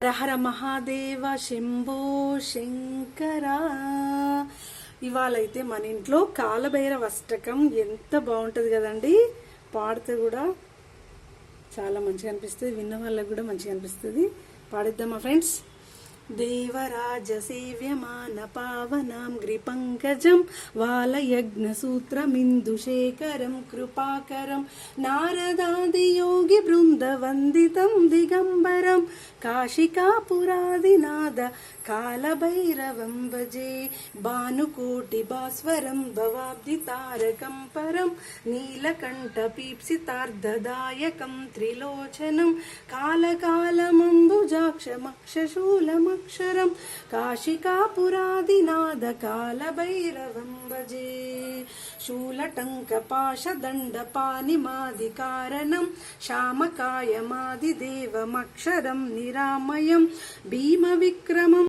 హరహర మహాదేవ శంభో శంకర. ఇవాళైతే మన ఇంట్లో కాలభైరవ అష్టకం ఎంత బాగుంటుంది కదండి. పాడితే కూడా చాలా మంచిగా అనిపిస్తుంది, విన్న వాళ్ళకి కూడా మంచిగా అనిపిస్తుంది. పాడిద్దామా ఫ్రెండ్స్? దేవరాజ సేవ్యమాన పావనాం గ్రిపంకజం వాలయజ్ఞసూత్రమిందుశేఖరం కృపాకరం నారదాది యోగి బృంద వందితం దిగంబరం కాశికాపురాదినాద కాలభైరవం భజే భానుకోటి భాస్వరం భవాబ్ది తారకం పరం నీలకంఠ పీప్సితార్ధదాయకం త్రిలోచనం కాలకాలమంబుజాక్షమక్షశూలమక్షరం కాశికాపురాదినాద కాలభైరవం భజే శూలటంక పాశదండ పానిమాది కారణం శ్యామకాయమాది దేవమక్షరం నిరామయం భీమ విక్రమం